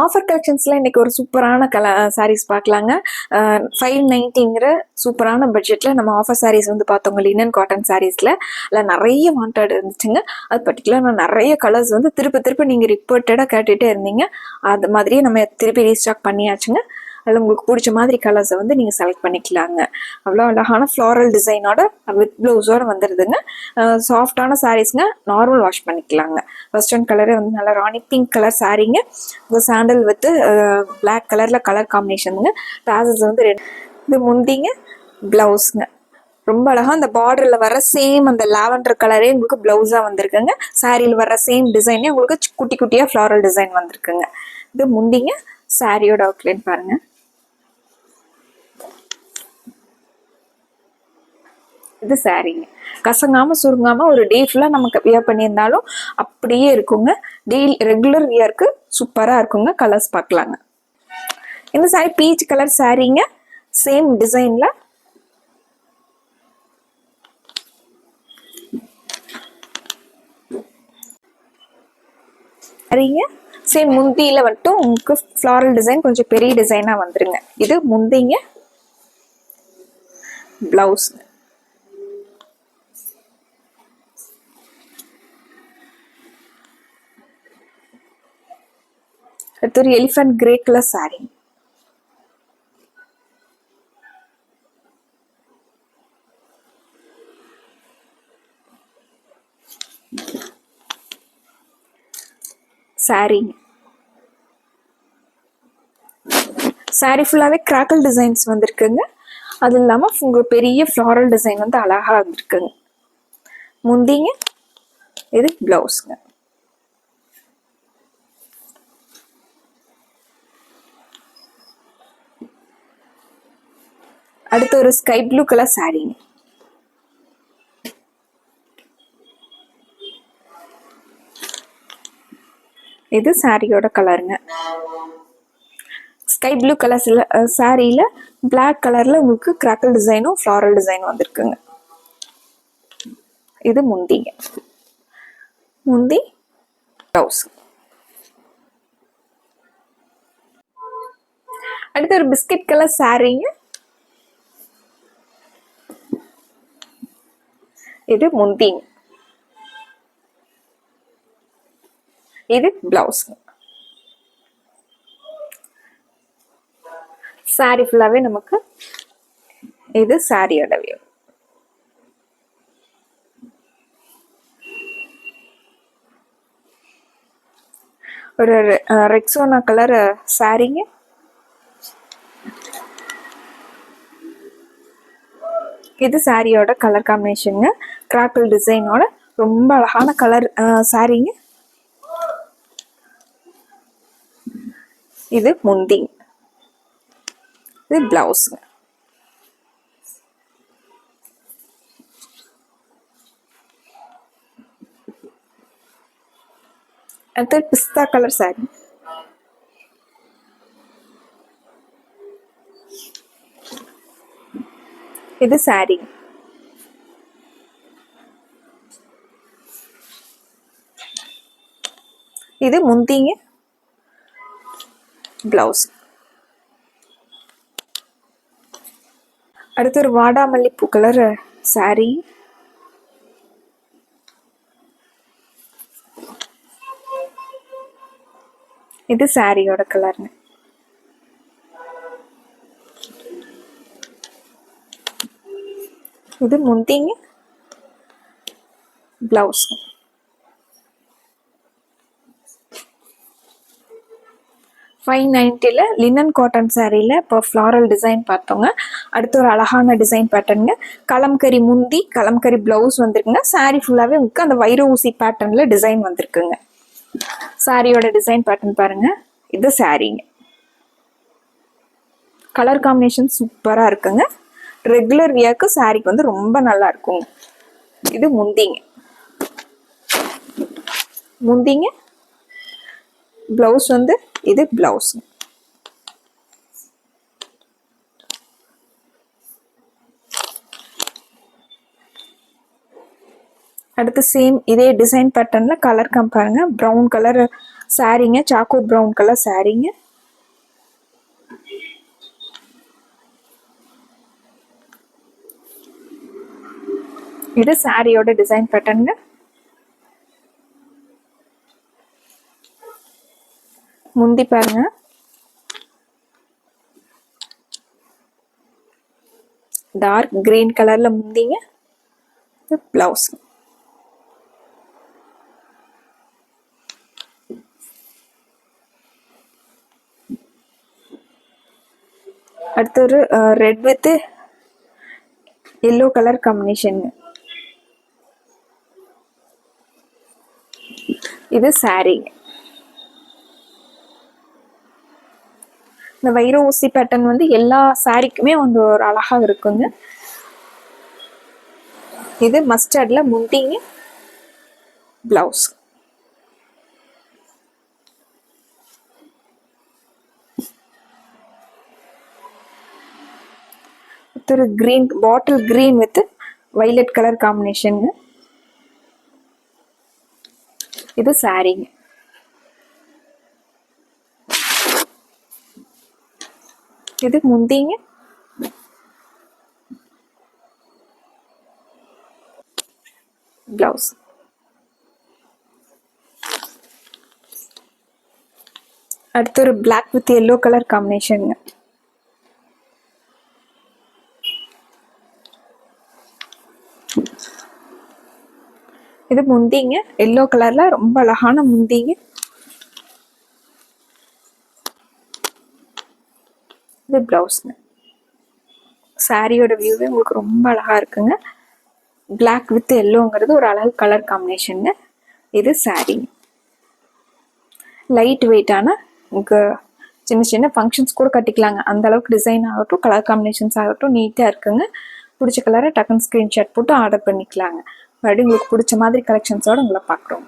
Offer கலெக்ஷன்ஸில் இன்றைக்கி ஒரு சூப்பரான சாரீஸ் பார்க்கலாங்க. 590ங்கிற சூப்பரான பட்ஜெட்டில் நம்ம ஆஃபர் சாரீஸ் வந்து பார்த்தோங்க. லினன் காட்டன் சாரீஸில் அதில் நிறைய வாண்டட் இருந்துச்சுங்க. அது பர்டிகுலர் நான் நிறைய கலர்ஸ் வந்து திருப்பி நீங்கள் ரிப்போர்ட்டடாக கேட்டுகிட்டே இருந்தீங்க. அது மாதிரியே நம்ம திருப்பி ரீஸ்டாக் பண்ணியாச்சுங்க. அதில் உங்களுக்கு பிடிச்ச மாதிரி கலர்ஸை வந்து நீங்கள் செலக்ட் பண்ணிக்கலாங்க. அவ்வளோ அழகான ஃப்ளாரல் டிசைனோட வித் ப்ளவுஸோடு வந்துடுதுங்க. சாஃப்டான சாரீஸ்ங்க, நார்மல் வாஷ் பண்ணிக்கலாங்க. வெஸ்டர்ன் கலரே வந்து நல்லா ராணி பிங்க் கலர் சாரீங்க. உங்கள் சாண்டல் வித்து பிளாக் கலரில் கலர் காம்பினேஷனுங்க. டாசல்ஸ் வந்து இது முந்திங்க, ப்ளவுஸுங்க. ரொம்ப அழகாக அந்த பார்டரில் வர சேம் அந்த லாவெண்டர் கலரே உங்களுக்கு ப்ளவுஸாக வந்திருக்குங்க. சாரியில் வர சேம் டிசைனே உங்களுக்கு குட்டி குட்டியாக ஃப்ளாரல் டிசைன் வந்திருக்குங்க. இது முந்திங்க. சாரியோட அவுட்லைன் பாருங்கள். இது சாரீங்க. கசங்காமல் சுருங்காமல் ஒரு டே ஃபுல்லாக நமக்கு வியர் பண்ணியிருந்தாலும் அப்படியே இருக்குங்க. ரெகுலர் வியருக்கு சூப்பராக இருக்குங்க. கலர்ஸ் பார்க்கலாங்க. இந்த சாரி பீச் கலர் சாரீங்க. சேம் டிசைனில் சரிங்க. சேம் முந்தியில் வந்துட்டு உங்களுக்கு ஃப்ளாரல் டிசைன் கொஞ்சம் பெரிய டிசைனாக வந்துருங்க. இது முந்திங்க, ப்ளவுஸ். அடுத்து ஒரு எலிஃபண்ட் கிரே கலர் சாரி. சாரிங்க. சாரி ஃபுல்லாகவே கிராக்கல் டிசைன்ஸ் வந்திருக்குங்க. அது இல்லாமல் உங்கள் பெரிய ஃப்ளாரல் டிசைன் வந்து அழகாக வந்திருக்குங்க. முந்திங்க, இது ப்ளவுஸுங்க. அடுத்து ஒரு ஸ்கை ப்ளூ கலர் சாரீங்க. இது சாரியோட கலருங்க. ஸ்கை ப்ளூ கலர் சாரியில் பிளாக் கலரில் உங்களுக்கு கிராக்கல் டிசைனும் ஃப்ளாரல் டிசைனும் வந்திருக்குங்க. இது முந்திங்க. முந்தி, ப்ளவுஸ். அடுத்து ஒரு பிஸ்கட் கலர் சாரீங்க. இது முந்திங்க. இது பிளவுஸ். சாரி ஃபுல்லாவே நமக்கு இது சாரியோட வியூ. ஒரு ரெக்ஸோனா கலர் சாரீங்க. இது சாரியோட கலர் காம்பினேஷனுங்க. கிராக்கல் டிசைனோட ரொம்ப அழகான கலர் சாரீங்க. இது முந்திங்க. இது பிளவுஸுங்க. அடுத்து பிஸ்தா கலர் சாரி. இது சாரி. இது முந்திங்க, பிளவுஸ். அடுத்து ஒரு வாடாமல்லி பூ கலர் சாரி. இது சாரியோட கலருங்க. இது முந்திங்க, பிளவுஸ். $590 லினன் காட்டன் சாரியில் இப்போ ஃப்ளாரல் டிசைன் பார்த்தோங்க. அடுத்து ஒரு அழகான டிசைன் பேட்டர்னுங்க. கலம்கரி முந்தி, கலம்கரி ப்ளவுஸ் வந்திருக்குங்க. சாரி ஃபுல்லாகவே உங்களுக்கு அந்த வைர ஊசி பேட்டர்னில் டிசைன் வந்திருக்குங்க. சாரியோட டிசைன் பேட்டர்ன் பாருங்க. இது சாரிங்க. கலர் காம்பினேஷன் சூப்பராக இருக்குங்க. ரெகுலர் வியர்க்கு சாரிக்கு வந்து ரொம்ப நல்லா இருக்குங்க. இது முந்திங்க. முந்திங்க, ப்ளவுஸ் வந்து இது பிளவுஸ். அடுத்து சேம் இதே டிசைன் பேட்டர்ன்ல கலர் பாருங்க. ப்ரௌன் கலர் சாரீங்க சாக்கோ ப்ரௌன் கலர் சாரீங்க. இது சாரியோட டிசைன் பேட்டர்னுங்க. முந்தி பாருங்க, டார்க் கிரீன் கலர்ல முந்திங்க. பிளவுஸ் அடுத்து ஒரு red with yellow colour combination. இது சாரி. இந்த வைர ஊசி பேட்டர்ன் வந்து எல்லா சாரிக்குமே வந்து ஒரு அழகா இருக்குங்க. இது மஸ்டர்ட்ல முந்திங்க, பிளவுஸ். ஒரு green bottle green with violet colour combination. இது சாரிங்க. இது முந்திங்க, பிளவுஸ். அடுத்து ஒரு black with yellow colour combination. இது முந்திங்க, எல்லோ கலர்ல ரொம்ப அழகான முந்திங்க. இது பிளவுஸ்ங்க. சாரியோட வியூவே உங்களுக்கு ரொம்ப அழகா இருக்குங்க. பிளாக் வித் எல்லோங்கிறது ஒரு அழகு கலர் காம்பினேஷன். இது சாரி. லைட் வெயிட்டான உங்களுக்கு சின்ன சின்ன ஃபங்க்ஷன்ஸ் கூட கட்டிக்கலாங்க. அந்த அளவுக்கு டிசைன் ஆகட்டும், கலர் காம்பினேஷன்ஸ் ஆகட்டும் நீட்டாக இருக்குங்க. பிடிச்ச கலரை டக்குன்னு ஸ்க்ரீன்ஷாட் போட்டு ஆர்டர் பண்ணிக்கலாங்க. மறுபடியும் உங்களுக்கு பிடிச்ச மாதிரி கலெக்ஷன்ஸோடு உங்களை பார்க்குறோம்.